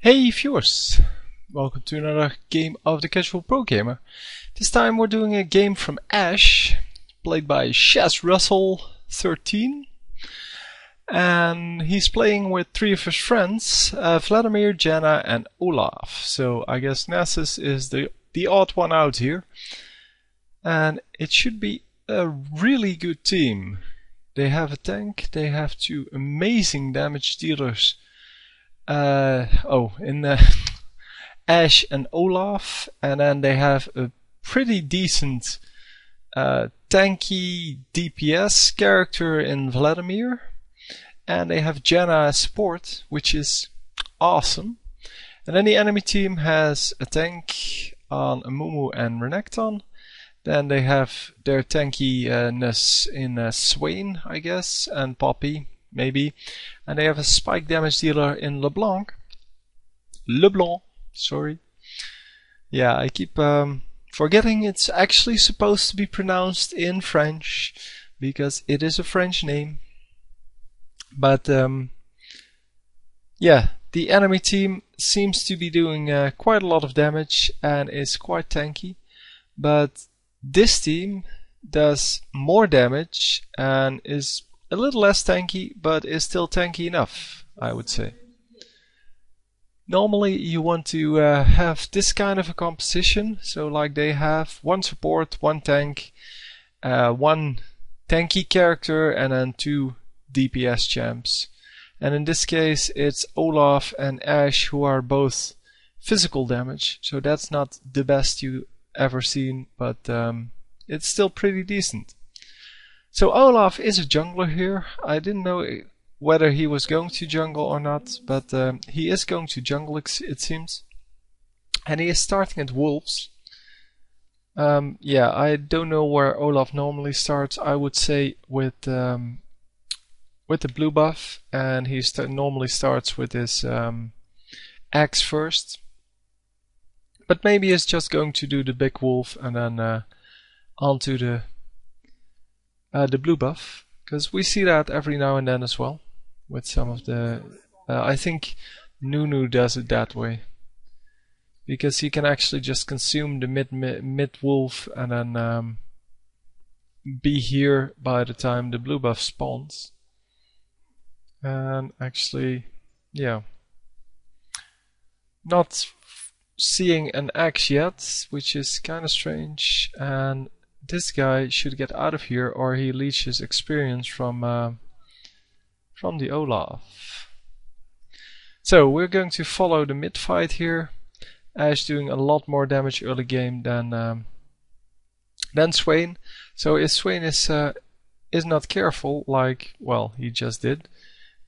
Hey viewers, welcome to another game of the Casual Pro Gamer. This time we're doing a game from Ashe, played by Chess Russell 13, and he's playing with three of his friends, Vladimir, Jenna and Olaf. So I guess Nessus is the odd one out here, and it should be a really good team. They have a tank, they have two amazing damage dealers. Ashe and Olaf, and then they have a pretty decent tanky DPS character in Vladimir, and they have Jenna as support, which is awesome. And then the enemy team has a tank on Amumu and Renekton. Then they have their tankiness in Swain, I guess, and Poppy, maybe. And they have a spike damage dealer in LeBlanc, sorry. Yeah, I keep forgetting it's actually supposed to be pronounced in French, because it is a French name. But yeah, the enemy team seems to be doing quite a lot of damage and is quite tanky. But this team does more damage and is a little less tanky, but is still tanky enough, I would say. Normally you want to have this kind of a composition, so like they have one support, one tank, one tanky character, and then two DPS champs. And in this case it's Olaf and Ashe, who are both physical damage, so that's not the best you ever seen, but it's still pretty decent. So Olaf is a jungler here. I didn't know whether he was going to jungle or not, but he is going to jungle, it seems. And he is starting at wolves. Yeah, I don't know where Olaf normally starts. I would say with the blue buff, and he normally starts with his axe first. But maybe he's just going to do the big wolf and then onto the blue buff, because we see that every now and then as well with some of the I think Nunu does it that way, because he can actually just consume the mid wolf and then be here by the time the blue buff spawns. And actually, yeah, not seeing an axe yet, which is kind of strange, and this guy should get out of here or he leeches experience from the Olaf. So we're going to follow the mid fight here. Ashe doing a lot more damage early game than Swain. So if Swain is not careful, like, well, he just did,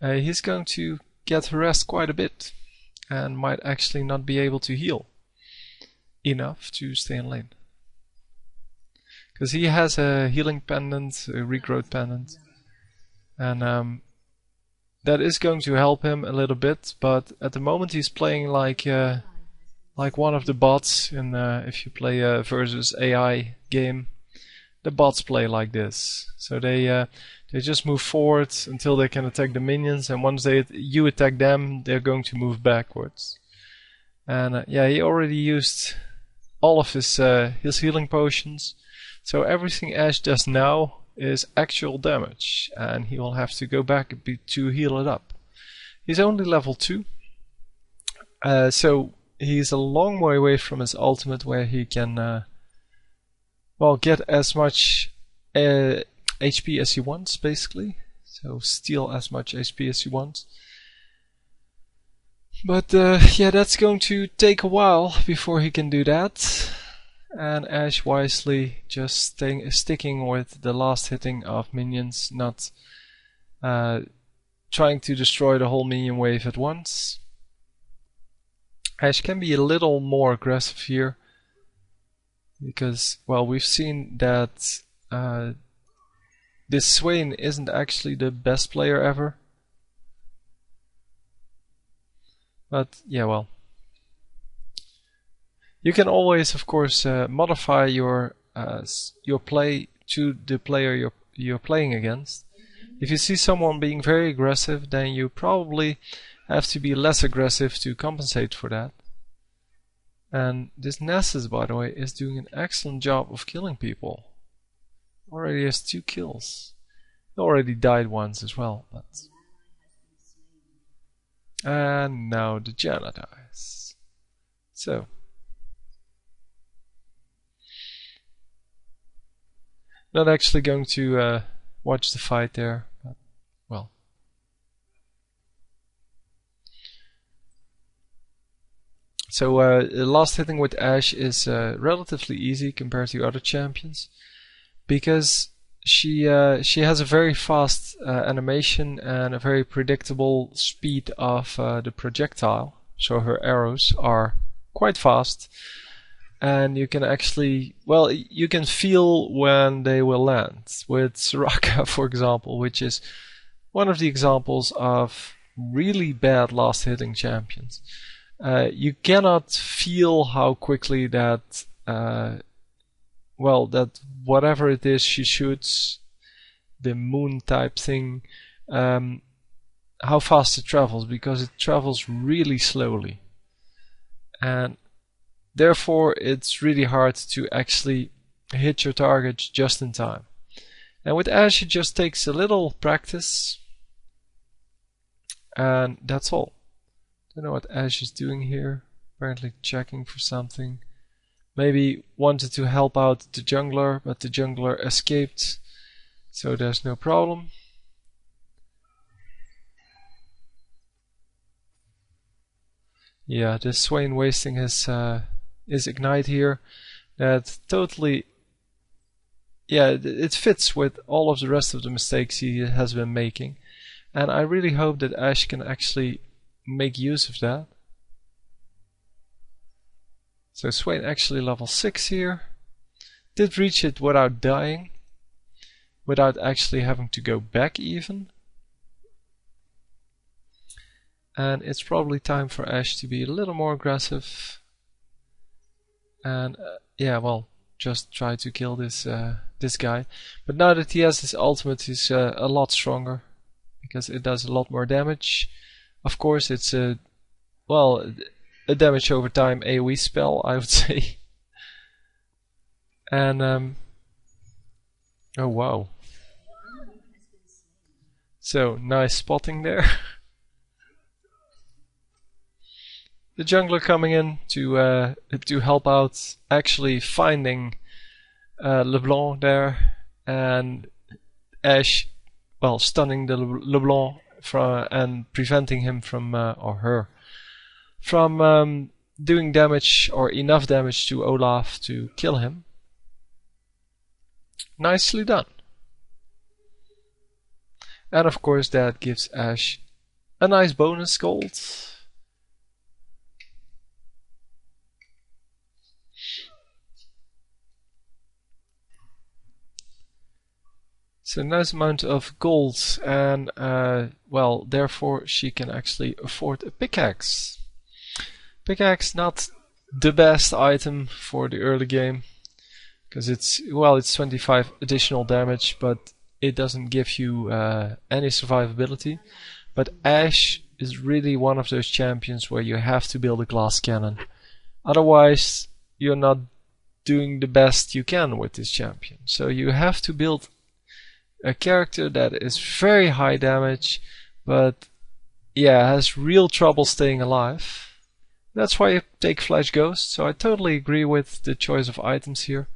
he's going to get harassed quite a bit and might actually not be able to heal enough to stay in lane. Because he has a healing pendant, a regrowth pendant, and that is going to help him a little bit. But at the moment he's playing like one of the bots in if you play a versus AI game, the bots play like this. So they just move forward until they can attack the minions, and once you attack them, they're going to move backwards. And yeah, he already used all of his healing potions. So everything Ashe does now is actual damage, and he will have to go back a bit to heal it up. He's only level 2, so he's a long way away from his ultimate, where he can well, get as much HP as he wants, basically. So steal as much HP as he wants. But yeah, that's going to take a while before he can do that. And Ashe wisely just sticking with the last hitting of minions, not trying to destroy the whole minion wave at once. Ashe can be a little more aggressive here, because, well, we've seen that this Swain isn't actually the best player ever. But yeah, well, you can always, of course, modify your play to the player you're playing against. If you see someone being very aggressive, then you probably have to be less aggressive to compensate for that. And this Nessus, by the way, is doing an excellent job of killing people. Already has 2 kills. He already died once as well, but... And now the Janna dies. So... Not actually going to watch the fight there, but well. So last hitting with Ashe is relatively easy compared to other champions, because she has a very fast animation and a very predictable speed of the projectile. So her arrows are quite fast. And you can actually, well, you can feel when they will land. With Soraka, for example, which is one of the examples of really bad last hitting champions. You cannot feel how quickly that, well, that whatever it is she shoots, the moon type thing, how fast it travels, because it travels really slowly. And therefore, it's really hard to actually hit your target just in time. And with Ashe, it just takes a little practice, and that's all. Don't know what Ashe is doing here. Apparently checking for something. Maybe wanted to help out the jungler, but the jungler escaped, so there's no problem. Yeah, this Swain wasting his ignite here. That totally, yeah, it fits with all of the rest of the mistakes he has been making, and I really hope that Ashe can actually make use of that. So Swain actually level 6 here, did reach it without dying, without actually having to go back even. And it's probably time for Ashe to be a little more aggressive. And yeah, well, just try to kill this this guy. But now that he has his ultimate, he's a lot stronger, because it does a lot more damage. Of course, it's a, well, a damage over time AoE spell, I would say. And oh wow! So nice spotting there. The jungler coming in to help out, actually finding LeBlanc there, and Ashe, well, stunning the LeBlanc and preventing him from, or her, from doing damage, or enough damage to Olaf to kill him. Nicely done. And of course that gives Ashe a nice bonus gold. So nice amount of gold, and well, therefore she can actually afford a pickaxe. Pickaxe, not the best item for the early game, because it's, well, it's 25 additional damage, but it doesn't give you any survivability. But Ashe is really one of those champions where you have to build a glass cannon. Otherwise, you're not doing the best you can with this champion. So you have to build a character that is very high damage, but yeah, has real trouble staying alive. That's why you take Flash Ghost, so I totally agree with the choice of items here.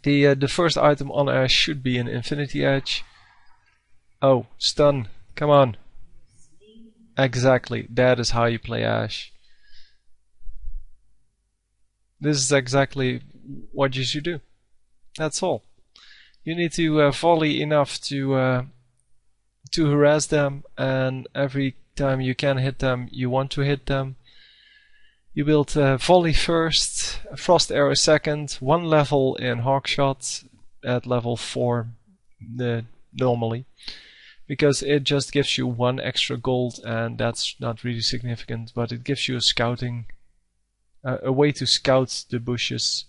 The first item on Ashe should be an Infinity Edge. Oh, stun, come on. Exactly, that is how you play Ashe. This is exactly what you should do. That's all. You need to volley enough to harass them, and every time you can hit them, you want to hit them. You build volley first, frost arrow second, 1 level in hawkshot at level 4 normally, because it just gives you 1 extra gold, and that's not really significant, but it gives you a scouting, a way to scout the bushes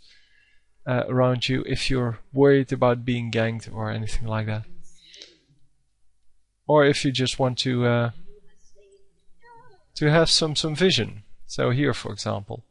around you if you're worried about being ganked or anything like that. Or if you just want to to have some vision. So here, for example.